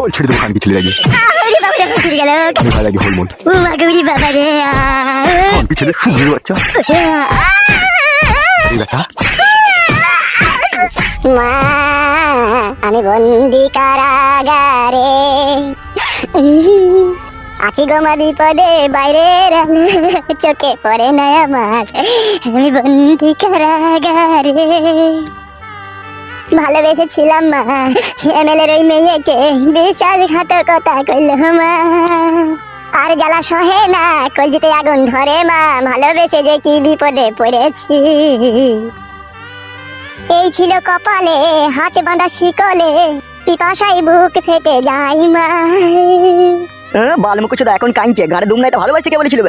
বল ছেড়ে দেবো কানকি ছেলে লাগে ভালো লাগে হলমন্ড কানকি ছেলে শুধু বাচ্চা দেখা মা আমি বন্দি কারাগারে আছি গো মা বিপদে বাইরের চোখে পড়ে না আমার আমি বন্দি কারাগারে ভালোবেসেছিলাম মা এমএলএর ওই মেয়েকে বিশ্বাসঘাতকতা করল মা আর জ্বালা সহে না কলজিতে আগুন ধরে মা ভালোবেসে যে কি বিপদে পড়েছি এই ছিল কপালে হাতে বাঁধা শিকলে পিপাসায় বুক ফেটে যায় মা বালমুখ এখন কাঁদছে গাড়ি দুম নাই তো ভালোবাসতে কে বলেছিল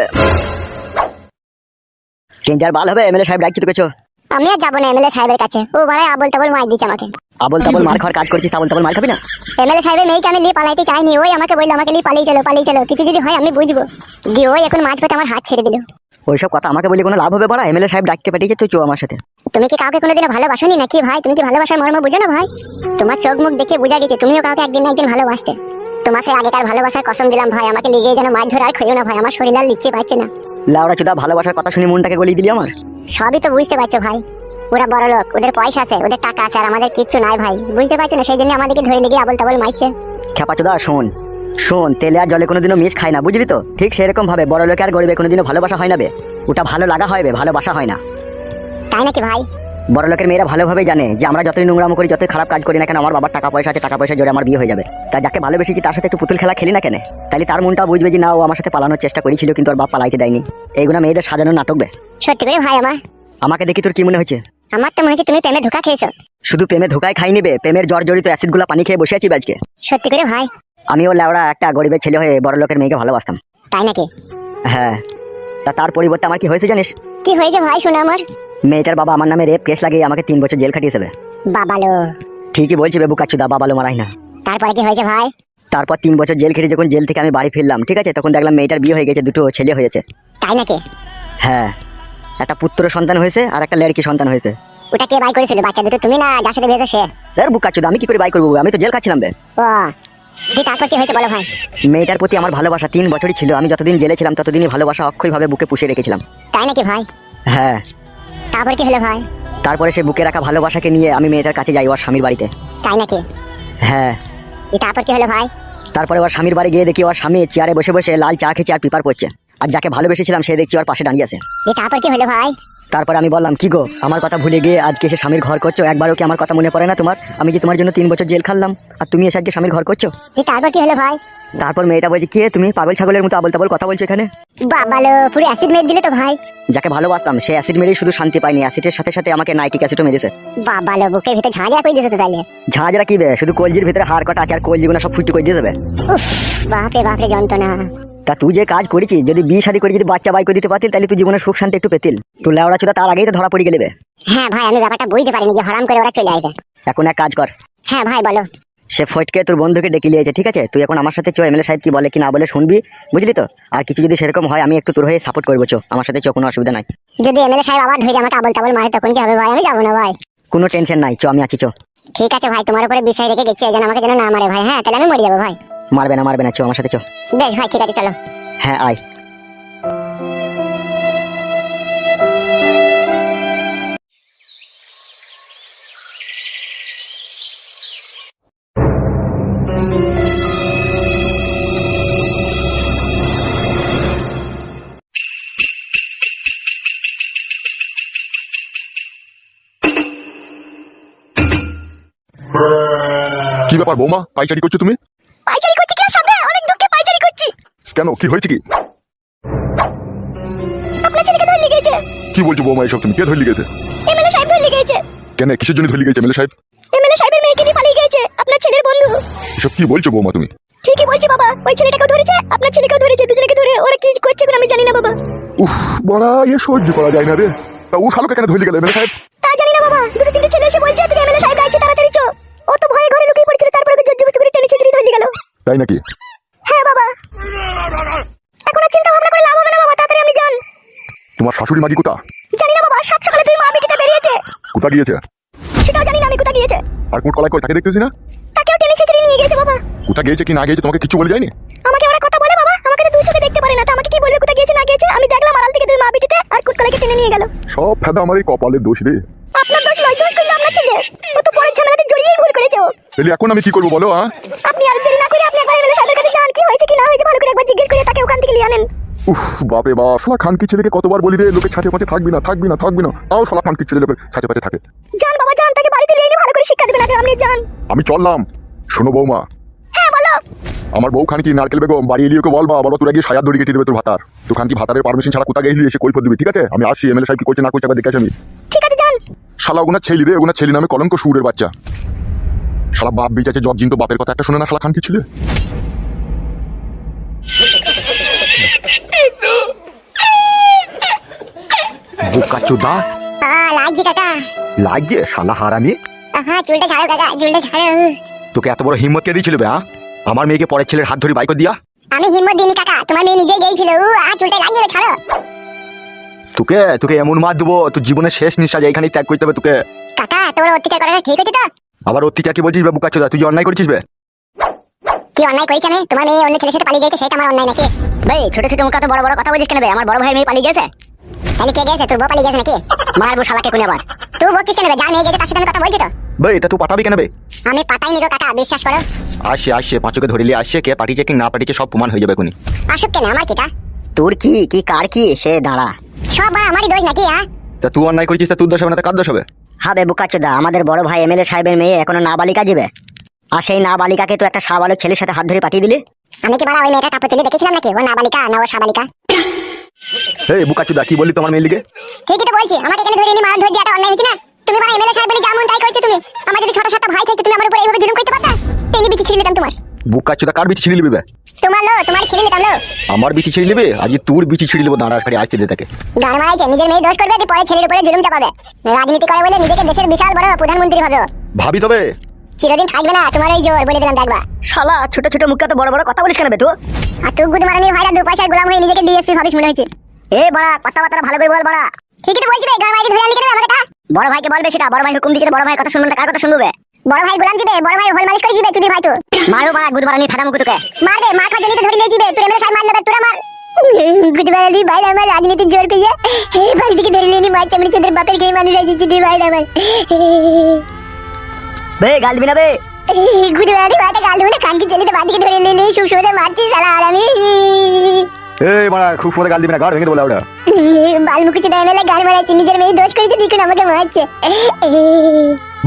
কেঞ্জার বাল হবে এমএলএ সাহেব ডাকছি তোকে চো আমি আর যাবো না এমএলএ সাহেবের কাছে ও ভাড়ায় আবল তাবল মার দিচ্ছে আমাকে আবল তাবল মার খাওয়ার কাজ করছিস আবল তাবল মার খাবি না এমএলএ সাহেবের মেয়েকে আমি নিয়ে পালাইতে চাইনি ওই আমাকে বললো আমাকে নিয়ে পালিয়ে চলো কিছু যদি হয় আমি বুঝবো দিয়ে ওই এখন মাঝ পথে আমার হাত ছেড়ে দিল ওইসব কথা আমাকে বলি কোনো লাভ হবে বড়া এমএলএ সাহেব ডাকতে পাঠিয়েছে তুই চো আমার সাথে তুমি কি কাউকে কোনোদিনও ভালোবাসোনি নাকি ভাই তুমি কি ভালোবাসার মর্ম বুঝো না ভাই তোমার চোখ মুখ দেখে বোঝা গেছে তুমিও কাউকে একদিন না একদিন ভালোবাসতে তোমার সেই আগেকার ভালোবাসার কসম দিলাম ভাই আমাকে লিগেই যেন মাছ ধরে আর খেয়েও না ভাই আমার শরীর আর লিখতে পারছে না লাউড়া চুদা ভালোবাসার কথা শুনে মনটাকে গলিয়ে দিলি আমার সবই তো বুঝতে পারছো ভাই ওরা বড় লোক ওদের পয়সা আছে ওদের টাকা আছে আর আমাদের কিচ্ছু নাই ভাই বুঝতে পারছো না সেই জন্য আমাদেরকে ধরে লেগে আবল তাবল মারছে খেপা চুদা শোন তেলে আর জলে কোনোদিনও মিশ খায় না বুঝলি তো ঠিক সেরকম ভাবে বড় লোকে আর গরিবে কোনোদিনও ভালোবাসা হয় না বে ওটা ভালো লাগা হয় বে ভালোবাসা হয় না তাই নাকি ভাই বড় লোকের মেয়েরা ভালোভাবে জানে যে আমরা যতই নোংরামো করি যতই খারাপ কাজ করি না কেন আমার বাবার টাকা পয়সা আছে টাকা পয়সা জোরে আমার বিয়ে হয়ে যাবে তা যাকে ভালোবেসেছি তার সাথে একটু পুতুল খেলা খেলি না কেন তাহলে তার মনটা বুঝবে যে না ও আমার সাথে পালানোর চেষ্টা করেছিল কিন্তু ওর বাপ পালাইতে দেয়নি এইগুলো মেয়েদের সাজানোর নাটক বে সত্যি করে ভাই আমাকে দেখি তোর কি মনে হচ্ছে আমার তো মনে হচ্ছে তুমি প্রেমে ধোঁকা খেয়েছো শুধু প্রেমে ধোকায় খাই নিবে প্রেমের জ্বর জড়িত অ্যাসিড গুলা পানি খেয়ে বসে আছি আজকে সত্যি করে ভাই আমিও লেওড়া একটা গরিবের ছেলে হয়ে বড় লোকের মেয়েকে ভালোবাসতাম তাই নাকি হ্যাঁ তা তার পরিবর্তে আমার কি হয়েছে জানিস কি হয়েছে ভাই শোনা আমার মেয়েটার বাবা আমার নামে রেপ কেস লাগিয়ে আমাকে 3 বছর জেল খাটিয়েছে বাবালো ঠিকই বলছি বেবু কাচ্চুদা বাবালো মারাই না তারপরে কি হয়েছে ভাই তারপর 3 বছর জেল খেটে যখন জেল থেকে আমি বাড়ি ফিরলাম ঠিক আছে তখন দেখলাম মেয়েটার বিয়ে হয়ে গেছে দুটো ছেলে হয়েছে তাই নাকি হ্যাঁ একটা পুত্র সন্তান হয়েছে আর একটা লড়কি সন্তান হয়েছে ওটা কে বাই করেছিল বাচ্চা দুটো তুমি না যার সাথে বিয়ে সে স্যার বুকাচ্চুদা আমি কি করে বাই করবো আমি তো জেল খাচ্ছিলাম বে ও জি তারপর কি হয়েছে বলো ভাই মেয়েটার প্রতি আমার ভালোবাসা 3 বছরই ছিল আমি যতদিন জেলে ছিলাম ততদিনই ভালোবাসা অক্ষয়ভাবে বুকে পুষে রেখেছিলাম তাই নাকি ভাই হ্যাঁ তারপর কি হলো ভাই তারপরে সে বুকে রাখা ভালোবাসাকে নিয়ে আমি মেয়েটার কাছে যাই ওর স্বামীর বাড়িতে তাই নাকি হ্যাঁ তারপর কি হলো ভাই তারপরে ওর স্বামীর বাড়ি গিয়ে দেখি ওর স্বামী চেয়ারে বসে বসে লাল চা খেয়ে আর পেপার পড়ছে আর যাকে ভালোবেসেছিলাম সে দেখছি ওর পাশে দাঁড়িয়ে আছে তারপর কি হলো ভাই তারপরে আমি বললাম কি গো আমার কথা ভুলে গিয়ে আজকে এসে স্বামীর ঘর করছো একবারও কি আমার কথা মনে পড়ে না তোমার আমি যে তোমার জন্য 3 বছর জেল খাটলাম আর তুমি এসে আজকে স্বামীর ঘর করছো তারপর কি হলো ভাই তারপর মেয়েটা বলছে কি তুমি পাগল ছাগলের মতো আবল তাবল কথা বলছো এখানে বাবালো পুরো অ্যাসিড মেরে দিলে তো ভাই যাকে ভালোবাসতাম সে অ্যাসিড মেরেই শুধু শান্তি পায়নি অ্যাসিডের সাথে সাথে আমাকে নাইট্রিক অ্যাসিডও মেরেছে বাবালো বুকের ভিতরে ঝাঁঝা করে দিয়েছে তো তাইলে ঝাঁঝরা কি বে শুধু কলজির ভিতরে হাড় কাটা আছে আর কলজিগুলো সব ফুটি করে দিয়ে দেবে উফ বাপরে যন্ত্রণা তা তুই যে কাজ করেছিস যদি বিয়ে শাদী করে যদি বাচ্চা বাই করে দিতে পারতিল তাহলে তুই জীবনে সুখ শান্তি একটু পেতিল তুই লেওড়া চুদা তার আগেই তো ধরা পড়ে গেলে হ্যাঁ ভাই আমি ব্যাপারটা বুঝতে পারিনি যে হারাম করে ওরা চলে আসবে এখন এক কাজ কর হ্যাঁ ভাই বলো সে ফটকে তোর বন্ধুকে ডেকে নিয়েছে ঠিক আছে তুই এখন আমার সাথে চো এমএলএ সাহেব কি বলে কি না বলে শুনবি বুঝলি তো আর কিছু যদি সেরকম হয় আমি একটু তোর হয়ে সাপোর্ট করবো চো আমার সাথে চো কোনো অসুবিধা নাই যদি এমএলএ সাহেব আবার ধরে আমাকে আবল তাবল মারে তখন কি হবে ভাই আমি যাবো না ভাই কোনো টেনশন নাই চো আমি আছি চো ঠিক আছে ভাই তোমার উপরে বিষয় রেখে গেছি যেন আমাকে যেন না মারে ভাই হ্যাঁ তাহলে আমি মরে যাবো ভাই মারবে না চো আমার সাথে চো বেশ ভাই ঠিক আছে চলো হ্যাঁ আয় কি ব্যাপার বৌমা পাইচারি করছো তুমি পাইচারি করছি কি সামনে অনেক দুঃখে পাইচারি করছি কেন কি হয়েছে কি আপনার ছেলেকে ধরে লিগেছে কি বলছো বৌমা এসব তুমি কে ধরে লিগেছে এমএলএ সাহেব ধরে লিগেছে কেন কিসের জন্য ধরে লিগেছে এমএলএ সাহেব এমএলএ সাহেবের মেয়েকে নিয়ে পালিয়ে গেছে আপনার ছেলের বন্ধু এসব কি বলছো বৌমা তুমি ঠিকই বলছি বাবা ওই ছেলেটাকে ধরেছে আপনার ছেলেকেও ধরেছে দুজনকে ধরে ওরা কি করছে আমি জানি না বাবা উফ বড়া এ সহ্য করা যায় না রে তা ও শালোকে কেন ধরে গেল এমএলএ সাহেব তা জানি না বাবা দুটো তিনটে ছেলে এসে বলছে তুমি এমএলএ সাহেব ডাকছে তাড়াতাড়ি চো ও তো ভয়ে ঘরে লুকিয়ে পড়েছিল তারপরে ওকে জোর জবরদস্তি করে টেনে ছিঁড়ে ধরে গেল তাই নাকি হ্যাঁ বাবা এখন আর চিন্তা ভাবনা করে লাভ হবে না বাবা তাড়াতাড়ি আমি যান তোমার শাশুড়ি মাগি কোথা জানি না বাবা সাত সকালে তুই মা বিকেতে বেরিয়েছে কোথা গিয়েছে সেটাও জানি না আমি কোথা গিয়েছে আর কোট কলাই কই তাকে দেখতেছি না তাকেও টেনে ছিঁড়ে নিয়ে নিয়ে গেছে বাবা। কোথা গিয়েছে কি না গিয়েছে তোমাকে কিছু বলে যায়নি? আমাকে ওরা কথা বলে বাবা, আমাকে তো দুই চোখে দেখতে পারে না, তো আমাকে কি বলবে কোথায় গিয়েছে না গিয়েছে? আমি দেখলাম আড়াল থেকে দুই মা বিটিতে আর কুটকলাকে টেনে নিয়ে গেল। সব ফেদা আমার এই কপালের দোষ রে। আপনার দোষ নয়, দোষ করলে আপনার ছেলে। ও তো পরের ঝামেলাতে জড়িয়েই ভুল করেছে ও। তাহলে এখন আমি কি করবো বলো? আপনি আর দেরি না করে আপনি একবার এমএলএ সাহেবের কাছে যান, কি হয়েছে কি না হয়েছে ভালো করে একবার জিজ্ঞেস করে তাকে ওখান থেকে নিয়ে আনেন। উফ বাপে বাপ, শালা খানকি ছেলেকে কতবার বলি রে লোকে ছাঁচে পাঁচে থাকবি না থাকবি না থাকবি না, তাও শালা খানকি ছেলে লোকের ছাঁচে পাঁচে থাকে। যান বাবা যান, তাকে বাড়িতে নিয়ে এনে ভালো করে শিক্ষা দেবেন আগে, আপনি যান। আমি চললাম। শোনো বৌমা, হ্যাঁ বলো। আমার বউ খানকি নারকেল বেগম বাড়ি এলিয়ে ওকে বলবা বাবা তোরা গিয়ে সায়ার দড়ি কেটে দেবে তোর ভাতার। তো খানকি ভাতারের পারমিশন ছাড়া কোথা গেলি এসে কৈফত দিবি, ঠিক আছে? আমি আসছি, এমএলএ সাহেব কি করছে না করছে একবার দেখে আসি আমি। ঠিক আছে যান। শালা ওগুনা ছেলি রে, ওগুনা ছেলি নামে কলঙ্ক সুরের বাচ্চা। শালা বাপ বেঁচে জব জিন তো বাপের কথা একটা শোনে না শালা খানকি ছেলে। বোকা চোদা লাগছে কাকা। লাগিয়ে শালা হারামি। হ্যাঁ চুলটা ছাড়ো কাকা, চুলটা ছাড়ো। তোকে এত বড় হিম্মত কে দিয়েছিল বে? আমার মেয়েকে পরের ছেলের হাত ধরে বাইক দিয়া। আমি হিম্মত দিইনি কাকা, তোমার মেয়ে নিজেই গিয়েছিল। চুলটা লাগিয়ে ছাড়ো। তোকে তোকে এমন মার দেবো তোর জীবনের শেষ নিঃশ্বাস এইখানেই ত্যাগ করতে হবে তোকে। কাকা তোমার অত্যাচার করাটা ঠিক হচ্ছে তো? আবার অত্যাচার কি বলছিস বে বোকা চোদা? তুই যে অন্যায় করেছিস বে। কি অন্যায় করেছি আমি? তোমার মেয়ে অন্য ছেলের সাথে পালিয়ে গেছে, সেটা আমার অন্যায় নাকি? ভাই ছোট ছোট মুখে তো বড় বড় কথা বলিস কেন বে? আমার বড় ভাইয়ের মেয়ে পালিয়ে গেছে। তাহলে কে গেছে? তোর বউ পালিয়ে গেছে নাকি? মারবো শালাকে কোনে আবার। তুই বলছিস কেন বে? যার মেয়ে গেছে তার সাথে আমি কথা বলছি তো। বে এটা তুই পাঠাবি কেন বে? আমি পাতাইনি গো কাকা, বিশ্বাস করো। আসছে আসছে পাঁচকে ধরিলে আসছে, কে পাঠিয়েছে কি না পাঠিয়েছে সব প্রমাণ হয়ে যাবে এখনই। আসুক কেন, আমার কিটা? তোর কি কি কার কি সে দাঁড়া। সব বড় আমারই দোষ নাকি? তা তুই অন্যায় করেছিস তা তোর দোষ হবে না, তা কার দোষ হবে? হবে বুকাচোদা, আমাদের বড় ভাই এমএলএ সাহেবের মেয়ে এখনো নাবালিকা যাবে, আর সেই নাবালিকাকে তো একটা সাবালক ছেলের সাথে হাত ধরে পাঠিয়ে দিলি। আমি কি বড় ওই মেয়েটা কাপড় তুলে দেখেছিলাম নাকি? ও নাবালিকা না ও সাবালিকা? এই বোকা চোদা কি বললি তোমার মেয়ের লিগে? ঠিকই তো বলছি, আমাকে এখানে ধরে এনে মার ধরে দেওয়াটা অন্যায় হচ্ছে না? তুমি বড় এমএলএ সাহেব বলে যেমন তাই করছো তুমি। আমার যদি ছোট ছোট ভাই থাকতো তুমি আমার উপর এইভাবে জুলুম করতে পারতা? টেনে বিচি ছিঁড়ে নিতাম তোমার। বোকা চোদা কার বিচি ছিঁড়ে নিবি বে? তোমার ছিঁড়ে নিতাম লো। আমার বিচি ছিঁড়ে নিবি? আজ তোর বিচি ছিঁড়ে নিবো, দাঁড়া খালি আসতে দে তাকে। গান মারাইছে, নিজের মেয়ে দোষ করবে কি পরে ছেলের উপরে জুলুম চাপাবে? রাজনীতি করে বলে নিজেকে দেশের বিশাল বড় প্রধানমন্ত্রী ভাবে। ভাবি তবে চিরদিন থাকবে না তোমার এই জোর, বলে দিলাম দেখবা। শালা ছোট ছোট মুখে তো বড় বড় কথা বলিস কেন বে তুই? আর তুই গুদ মারানি ভাইরা দু পয়সার গোলাম হয়ে নিজেকে ডিএসপি ভাবিস মনে হয়েছে। এ বড়া কথাবার্তা ভালো করে বল বড়া। ঠিকই তো বলছি বে, গান মারাইতে ধরে আনলি কেন আমাকে? বড় ভাইকে বলবে সেটা, বড় ভাই হুকুম দিচ্ছে, বড় ভাই কথা শুনবে না কার কথা শুনবে? বড় ভাই গোলাম দিবে, বড় ভাই হোল মালিশ করে দিবে চুদি ভাই তো। মারো মারা গুদ মারানি ফাটা মুখ তোকে। মারবে, মার খাওয়ার জন্য তো ধরে নিয়ে যাবে। তোর এমএলএ সাহেব মারলে তোরা মার। গুড মারানি ভাই আমার রাজনীতির জোর পেয়ে এই বাড়ি থেকে ধরে নিয়ে মার চামড়ি চোদের বাপের গেই মানুষ আছে চুদি ভাই আমার। বে গাল দিবি না বে? গুড মারানি ভাইটা গাল ধরে কানকি ছেলেতে বাড়ি থেকে ধরে নিয়ে সুসুরে মারছি শালা। আর আমি এই মারা খুব সময় গাল দিবি না, গাড় ভেঙে দেবো ওটা। বালমুখী চোদা এমএলএ গান মারাচ্ছে, নিজের মেয়ে দোষ করেছে দেখুন আমাকে মারছে।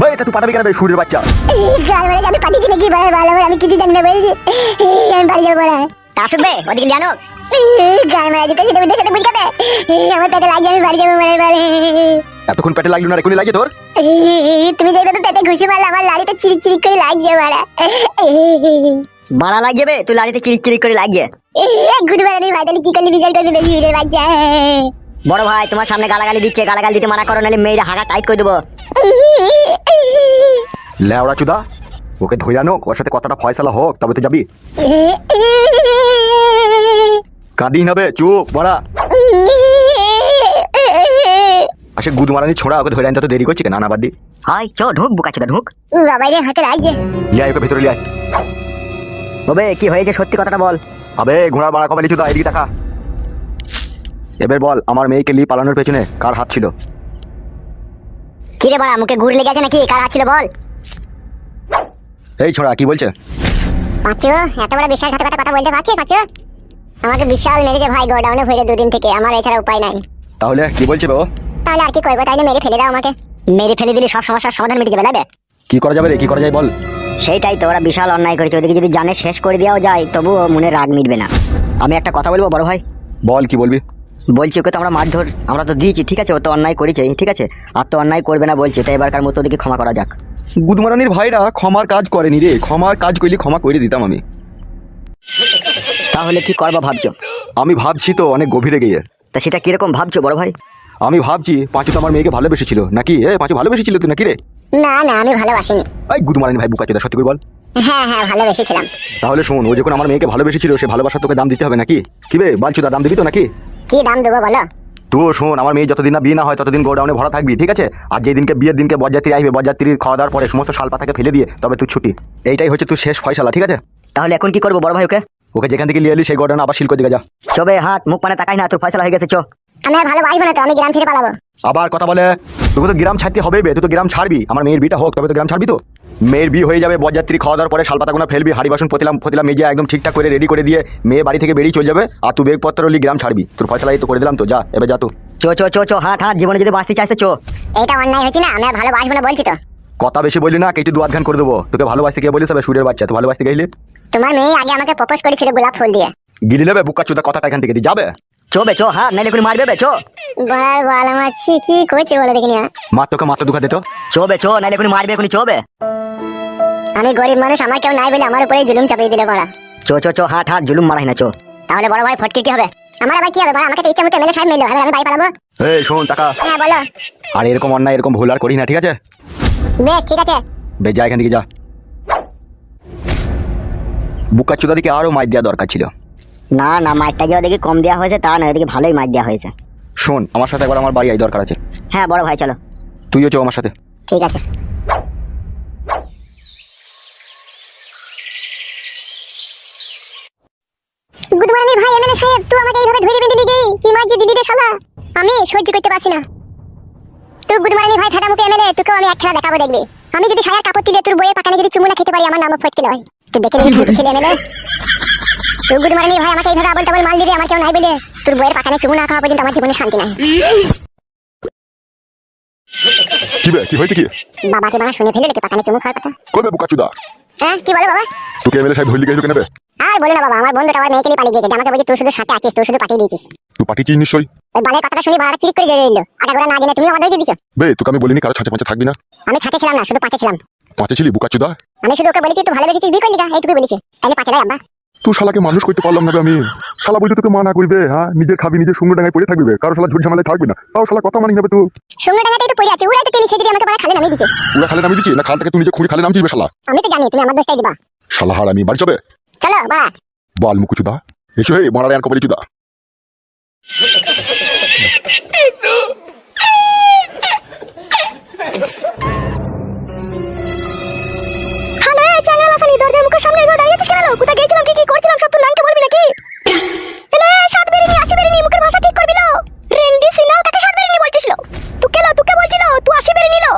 ভাই এটা তুই পাঠাবি কেন বে সুরের বাচ্চা? গান মারাচ্ছে আমি পাঠিয়েছি নাকি? ভালো আমি কিছু জানি না বলছি। আমি বাড়ি যাবো বলা তা আসবে ওদিকে জানো গান মারাচ্ছে সেটা ওদের সাথে বুঝাবে। আমার পেটে লাগছে, আমি বাড়ি যাবো বলে বলে। এতক্ষণ পেটে লাগলো না রে, কোনি লাগে তোর? তুমি যেভাবে পেটে ঘুষি মারলে আমার লাড়িতে চিরিক চিরিক করে লাগছে মারা। বাড়া লাগছে বে, তুই লাড়িতে চিরিক চিরিক করে লাগছে। গুড মারানি ভাই তাহলে কি করলে বিচার করবে বেশি উড়ে বাচ্চা? বড় ভাই তোমার সামনে গালাগালি দিচ্ছে, গালাগালি দিতে মানা করো, নাহলে মেয়েরা হাগা টাইট করে দেবো। লেওড়া চুদা ওকে ধরে আনো, ওর সাথে কথাটা ফয়সালা হোক তবে তো যাবি। কাঁদিস না বে, চুপ বড়া। আসে গুদ মারানি ছোড়া, ওকে ধরে আনতে তো দেরি করছি কেন? না বাদ দি। হাই চ ঢুক বুকাচোদা ঢুক। বাবাই রে হাতে লাগছে। লিয়া ওকে ভেতরে লিয়া। তবে কি হয়েছে সত্যি কথাটা বল। আবে ঘোড়া বাড়া কবে লিচুদা এদিকে দেখা। এবার বল আমার মেয়েকে লি পালানোর পেছনে কার হাত ছিল? কিরে বড়া মুখে গুড় লেগেছে নাকি? কার আছে বল। এই ছোড়া কি বলছে? পাচ্ছো এত বড় বিশাল কথা বলতে পারছিস? পাচ্ছো আমাকে বিশাল মেরেছে ভাই, গোডাউনে ভরে দুদিন থেকে, আমার এছাড়া উপায় নাই। তাহলে কি বলছে বে ও? তাহলে আর কি করবো? তাইলে মেরে ফেলে দাও আমাকে। মেরে ফেলে দিলে সব সমস্যার সমাধান মিটে যাবে লাগে। কি করা যাবে রে, কি করা যায় বল? সেইটাই তো, ওরা বিশাল অন্যায় করেছে, ওদিকে যদি জানে শেষ করে দেওয়াও যায় তবুও মনে রাগ মিটবে না। আমি একটা কথা বলবো বড় ভাই। বল কি বলবি? বলছি ওকে তো আমরা মারধর আমরা তো দিয়েছি, ঠিক আছে, ও তো অন্যায় করেছে, ঠিক আছে, আর তো অন্যায় করবে না বলছে, তাই এবারকার মতো ওদিকে ক্ষমা করা যাক। গুদমারানির ভাইরা ক্ষমার কাজ করেনি রে, ক্ষমার কাজ করলে ক্ষমা করে দিতাম আমি। তাহলে কি করবা ভাবছো? আমি ভাবছি তো অনেক গভীরে গিয়ে। তা সেটা কিরকম ভাবছো বড় ভাই? আমি ভাবছি পাঁচু তো আমার মেয়েকে ভালোবেসেছিল নাকি? পাঁচু ভালোবেসেছিল তুই নাকি রে? না না আমি ভালোবাসিনি। এই গুদমারানি ভাই বুকা চোদা সত্যি করে বল। হ্যাঁ ভালোবেসেছিলাম। তাহলে শোন, ও যখন আমার মেয়েকে ভালোবেসেছিল সে ভালোবাসা তোকে দাম দিতে হবে নাকি? কি বে বালচুদা, দাম দিবি তো নাকি? কি দাম দেবো বলো? তুই শোন, আমার মেয়ে যতদিন না বিয়ে না হয় ততদিন গোডাউনে ভরা থাকবি, ঠিক আছে? আর যেই দিনকে বিয়ের দিনকে বরযাত্রী আসবে, বরযাত্রীর খাওয়া দাওয়ার পরে সমস্ত শালপাতাকে ফেলে দিয়ে তবে তুই ছুটি। এইটাই হচ্ছে তুই শেষ ফয়সালা, ঠিক আছে? তাহলে এখন কি করবো বড় ভাই? ওকে ওকে যেখান থেকে নিয়ে এলি সেই গোডাউনে আবার শিল্প দিকে যা। চবে হাট মুখ মানে তাকাই না, তোর ফয়সালা হয়ে গেছে। চো আমি আর ভালো বাসবো না তো, আমি গ্রাম ছেড়ে পালাবো। আবার কথা বলে, তোকে তো গ্রাম ছাড়তে হবে বে, তুই তো গ্রাম ছাড়বি। আমার মেয়ের বিয়েটা হোক তবে তো গ্রাম ছাড়বি। তো মেয়ের বিয়ে হয়ে যাবে, বরযাত্রী খাওয়া দাওয়ার পরে শালপাতাগুলো ফেলবি, হাড়ি বাসন পতিলাম মেজে একদম ঠিকঠাক করে রেডি করে দিয়ে মেয়ে বাড়ি থেকে বেরিয়ে চলে যাবে। আর তুই বেগপত্র হলি গ্রাম ছাড়বি। তোর ফয়সালা এই তো করে দিলাম, তো যা এবার যা। তো চো চো চো চো হাট হাট, জীবনে যদি বাঁচতে চাইছ চো। এইটা অন্যায় হচ্ছে না? আমি আর ভালো বাসবো না বলছি তো। কথা বেশি বললি না, কিছু দু আধখান করে দেবো। তোকে ভালোবাসতে গিয়ে বলিস তবে সুরের বাচ্চা, তো ভালোবাসতে গেলে তোমার মেয়ে আগে আমাকে প্রপোজ করেছিল গোলাপ ফুল দিয়ে। গিলি নেবে বুকা চোদা, কথাটা এখান থেকে দিয়ে যাবে। চো বে চো হাট, নাইলে করে মারবে বে। চো বল বল, আমার কি করছে বলে দেখিনি। মার তোকে মাথা দুখা দিত। চো বে চো, নাইলে করে মারবে এখনই। চো বে, আমি গরিব মানুষ, আমার কেউ নাই বলে আমার উপরে জুলুম চাপিয়ে দিল বড়া। চো চো চো হাট হাট, জুলুম মারাই না। চো তাহলে বড় ভাই ফটকে কি হবে? আমার আবার কি হবে বড়? আমাকে তো ইচ্ছা মতো এমএলএ সাহেব মিললো, আমি বাড়ি পালাবো? এই শোন টাকা, হ্যাঁ বলো। আর এরকম অন্যায় এরকম ভুল আর করিস না, ঠিক আছে? বেশ ঠিক আছে। বেশ যা এখান থেকে যা। বুকা চোদা দিকে আরো মাইর দেওয়া দরকার ছিল। না না, মাইরটা যে ওদিকে কম দেওয়া হয়েছে তা না, ওদিকে ভালোই মাইর দেওয়া হয়েছে। শোন, আমার সাথে একবার আমার বাড়ি আই, দরকার আছে। হ্যাঁ বড় ভাই চলো। তুইও চো আমার সাথে। ঠিক আছে। গুড মর্নিং ভাই এমএলএ সাহেব, তুই আমাকে এইভাবে ধরে বেঁধে দিলি কি মারজি দিলি রে শালা? আমি সহ্য করতে পারছি না। তুই গুড মর্নিং ভাই ফাটা মুখে এমএলএ, তোকেও আমি এক খেলা দেখাবো দেখবি। আমি যদি সায়ার কাপড় তুলে তোর বইয়ের পাকানে যদি চুমু না খেতে পারি, আমার নামও ফটকে নয়। তুই দেখে নিবি কি ছিল এমএলএ। তুই গুড মর্নিং ভাই আমাকে এইভাবে আবল তাবল মাল দিবি, আমার কেউ নাই বলে তোর বইয়ের পাকানে চুমু না খাওয়া পর্যন্ত আমার জীবনে শান্তি নাই। কি বে, কি হয়েছে কি? বাবাকে বাবা শুনে ফেলে রেখে পাকানে চুমু খাওয়ার কথা। করবে বুকা চোদা? হ্যাঁ কি বলো বাবা? তোকে এমএলএ সাহেব ধরলি গেছিল কেন বে? আর বলো না বাবা, আমার বন্ধুটা আমার মেয়েকে নিয়ে পালিয়ে গেছে। আমাকে বলছে তুই শুধু সাথে আছিস, তুই শুধু পাঠিয়ে দিয়েছিস। তুই পাঠিয়েছিস নিশ্চয়ই। ওই বালের কথাটা শুনে ভাড়া চিরিক করে জেগে এলো। আগাগোড়া না জেনে তুমি আমাদের দিয়ে দিছো। বে তোকে আমি বলিনি কারো ছাঁচে পাঁচে থাকবি না? আমি ছাতে ছিলাম না, শুধু পাঁচে ছিলাম। পাঁচে ছিলি বুকা চোদা? আমি শুধু ওকে বলেছি তুই ভালোবেসেছিস বিয়ে করলি না, এইটুকু বলেছি। তাহলে পাঁচে লাই আব্বা। তুই শালাকে মানুষ করতে পারলাম না বে আমি। শালা বলতে তোকে মানা করবে, হ্যাঁ নিজের খাবি, নিজের সঙ্গে ডাঙায় পড়ে থাকবি বে, কারো শালা ঝুট ঝামেলায় থাকবি না। তাও শালা কথা মানি যাবে তুই। সঙ্গে ডাঙাতেই তো পড়ে আছে, ওরাই তো টেনে ছেড়ে দিয়ে আমাকে বাড়া খালে নামিয়ে দিচ্ছে। ওরা খালে নামিয়ে দিচ্ছি না, খাল থেকে তুই নিজে খুঁড়ি খালে নামছিস বে শালা? আমি তো জানি তুমি আমার দোষটাই দিবা। শালা হার আমি বাড়ি যাবে। চলো বাড়া। বল মুকু চুদা, এসো হে মারারে আর কবলি চুদা। হ্যালো চ্যানেল আসানি, দরজার মুখের সামনে এভাবে দাঁড়িয়ে আছিস কেন? কোথায় গিয়েছিলাম, কি করছিলাম সব তুই নামকে বলবি নাকি? এলে সাত বেরিনি আসি বেরিনি, মুখের ভাষা ঠিক করবি লো। রেন্ডি সিনাল তাকে সাত বেরিনি বলছিস লো? তোকে বলছিল তুই আসি বেরিনি লো।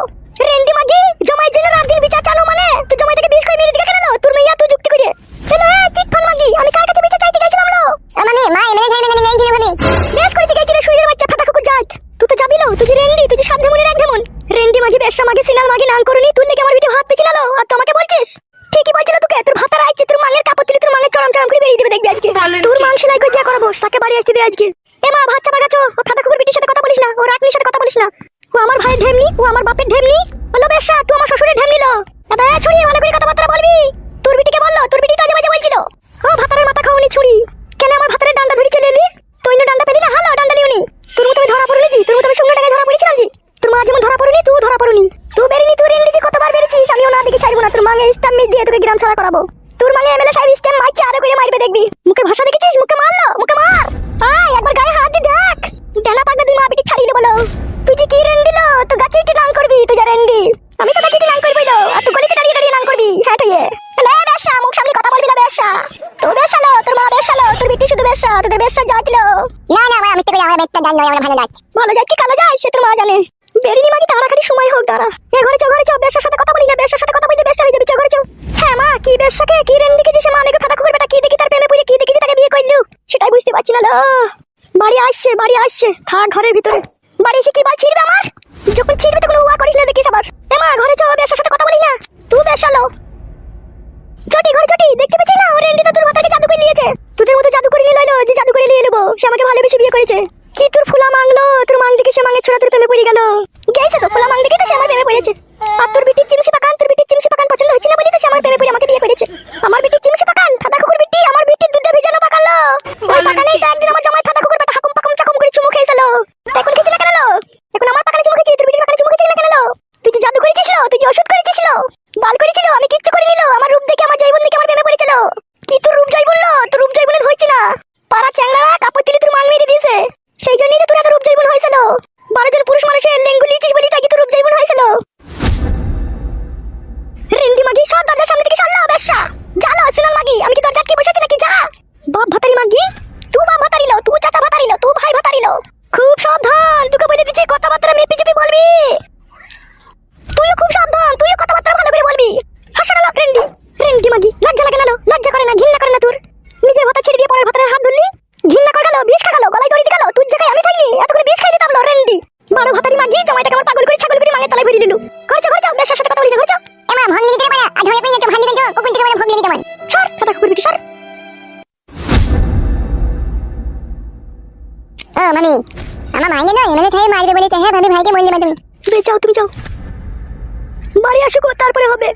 রেন্ডি মাগি জমাইয়ের জন্য রাত দিন বিচার চালো মানে তুই জমাইটাকে বিষ করে মেরে দিকে কেন লো? তোর মেয়া তুই যুক্তি করে। এলে চিট ফান মাগি, আমি কার কাছে বিচার চাইতে গেছিলাম লো? মানে মা এমএলএ সাহেব এখানে গেছিল মানে বেশ কইতে গেছিল শুইরের বাচ্চা ফাটা কুকুর যাক। তুই তো যাবি লো, তুই যে রেন্ডি, তুই যে সাত ধমনের এক ধমন। রেন্ডি মাগি বেশা মাগি সিনাল মাগি নাং করুনি, তুই লেগে আমার ভিডিও হাত পিছিয়ে নালো আর তুই আমাকে বলছিস? ঠিকই বলছিল তোকে, তোর ভাতার আইছে, তোর মাংয়ের কাপড় তুলে তোর মাংয়ের চরম চরম করে বেরিয়ে দিবে দেখবি আজকে। তোর মাং সেলাই করে দিয়া করাবো, তাকে বাড়ি আসতে দে আজকে। এ মা ভাত চাপা গেছো, ও ফাটা কুকুর বিটির সাথে কথা বলিস না, ও রাকনির সাথে কথা বলিস না। ও আমার ভাইয়ের ঢেমনি, ও আমার বাপের ঢেমনি। বলো বেশা তুই আমার শ্বশুরের ঢেমনি লো। দাদা ছুরি ভালো করে কথাবার্তা বলবি। তোর বিটিকে বললো, তোর বিটি কাজে বাজে বলছিল। ও ভাতারের মাথা খাওনি ছুরি, কেন আমার ভাতারের ডান্ডা ধরে চলে এলি? তুই না ডান্ডা পেলি না, হালো ডান্ডা লিওনি। তোর মতো আমি ধরা পড়লি জি, তোর মতো আমি সঙ্গে টাকায় ধরা পড়েছিলাম জি। তোর মা যেমন ধরা পড়ুনি তুই ধরা পড়ুনি। তুই বেরিনি, তুই রেন্ডিজি কতবার বেরিয়েছিস, আমিও না দিকে ছাড়বো না। তোর মাঙে স্ট্যাম্প মিট দিয়ে তোকে গ্রাম ছাড়া করাবো। তোর মাঙে এমএলএ সাহেব স্ট্যাম্প মারছে, আরো করে মারবে দেখবি। মুখে ভাষা দেখেছিস, মুখে মারলো, মুখে মার। আয় একবার গায়ে হাত দিয়ে দেখ, ডানা পাগনা তুই মা বিটি ছাড়িলে বলো। তুই যে কি রেন্ডি লো, তুই গাছে ইটে নাং করবি, তুই যা রেন্ডি। আমি তো গাছে ইটে নাং করবি লো, আর তুই গলিতে দাঁড়িয়ে দাঁড়িয়ে নাং করবি। হ্যাঁ তুই এলে বেশা মুখ সামনে কথা বলবি না বেশা। তুই বেশা লো, তোর মা বেশা লো, তোর বিটি শুধু বেশা, তোদের বেশা যা দিলো। না না আমি তো কই আমার বেশটা জান নয়, আমার ভালো লাগে। ভালো যায় কি কালো যায় সে তোর মা জানে। বেরিনি মাগি তাড়াতাড়ি সময় হোক দাঁড়া। এ ঘরে চো বেশার সাথে কথা বলি না, বেশার সাথে কথা বললে বেশা হয়ে যাবে। চো ঘরে চো। হ্যাঁ মা কি বেশাকে কি রেন্ডিকে যে সে মা নাকি ফাটা কুকুর বেটা কি দেখি তার প্রেমে পড়ে, কি দেখি তাকে বিয়ে করলু সেটাই বুঝতে পারছি না লো। বাড়ি আসছে থাক ঘরের ভিতরে। বাড়ি এসে কি বাল ছিড়বে আমার? যখন ছিড়বে তখন উয়া করিস না দেখিস আবার। এ মা ঘরে চো, বেশার সাথে কথা বলি না। তুই বেশা লো চটি ঘরে চটি, দেখতে পেছিস না ও রেন্ডি তো তোর মাথাকে জাদু করে নিয়েছে। তোদের মতো জাদু করে নিয়ে লইলো যে জাদু করে নিয়ে নেবো। সে আমাকে ভালোবেসে বিয়ে করেছে। কি তোর ফুলা মাংলো, তোর মাং দেখে সে মাঙের ছোড়া তোর প্রেমে পড়ে গেল। গেছে তো ফুলা মাং দেখে তো সে আমার প্রেমে পড়েছে। আর তোর বিটির চিমসি পাকান, তোর বিটির চিমসি পাকান পছন্দ হচ্ছে না বলি তো সে আমার প্রেমে পড়ে আমাকে বিয়ে করেছে। আমার বিটির চিমসি পাকান ফাটা কুকুর বিটি, আমার বিটির দুধে ভিজানো পাকালো। ওই পাকানেই তো একদিন আমার জামাই ফাটা কুকুর বেটা হাকুম পাকুম চাকুম করে চুমু খেয়েছিল। এখন খেয়েছে না কেন লো? এখন আমার পাকানে চুমু খেয়েছি, তোর বিটির পাকানে চুমু খেয়েছিস না কেন লো? তুই যে জাদু করেছিস লো, তুই যে ওষুধ করেছিস লো, বাল করেছিল, আমি কিচ্ছু করে নিল। আমার রূপ দেখে আমার জৈবন দেখে আমার প্রেমে পড়েছিল। কি তোর রূপ জৈবন লো? তোর রূপ জৈবনে ধরছি না। পাড়া চ্যাংড়া কাপড় তুলে তোর মাং মেরে দিয়েছে। সেই জন্যই তো তোর এত রূপ জৈবন হয়েছিল। 12 জন পুরুষ মানুষের লেঙ্গু লিচিস বলি তাই তোর রূপ জৈবন হয়েছিল। রেন্ডি মাগি সব দরজার সামনে থেকে সরলো বেশ্যা। জানো সিনাল মাগি আমি কি দরজা আটকে বসেছি নাকি? যা বাপ ভাতারি মাগি, তুই বাপ ভাতারিলো, তুই চাচা ভাতারিলো, তুই ভাই ভাতারিলো। খুব সাবধান, তোকে বলে দিচ্ছি কথাবার্তা মেপি চুপি বলবি। তুইও খুব সাবধান, তুইও কথাবার্তা ভালো করে বলবি। হাসানো রেন্ডি, রেন্ডি মাগি লজ্জা লাগে না? লজ্জা করে না, ঘৃণা করে না তোর? নিজের ভাতা ছেড়ে দিয়ে পরের ভাতারের হাত ধরলি, ঘৃণা করে গেল, বিষ খাগালো, গলায় দড়ি দিয়ে গেল। তুই জায়গায় আমি থাকলি এত করে বিষ খাইলি তাবলো রেন্ডি। 12 ভাতারি মাগি জামাইটাকে আমার পাগল করে ছাগল করে মাঙে তলায় ভরে দিলু। ঘরে যাও বেশার সাথে কথা বলি, ঘরে যাও। এমা ভাঙলি নিতে পারে আর ধরে পেয়ে তো ভাঙলি দেন ও কোন থেকে বলে ভাঙলি নিতে মানে সর কথা করবি সর। ও মামি, আমার মাইনে না এমএলএ থেকে মারবে বলেছে। হ্যাঁ ভাবি ভাইকে বললি তুমি বেচাও, তুমি যাও বাড়ি আসুক তারপরে হবে।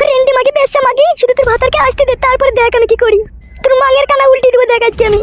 রেন্ডি মাগি বেশা মাগি শুধু তোর ভাতারকে আসতে দে, তারপরে দেখ আমি কি করি। তোর মাঙের কানা উল্টি দেবো দেখ আজকে আমি।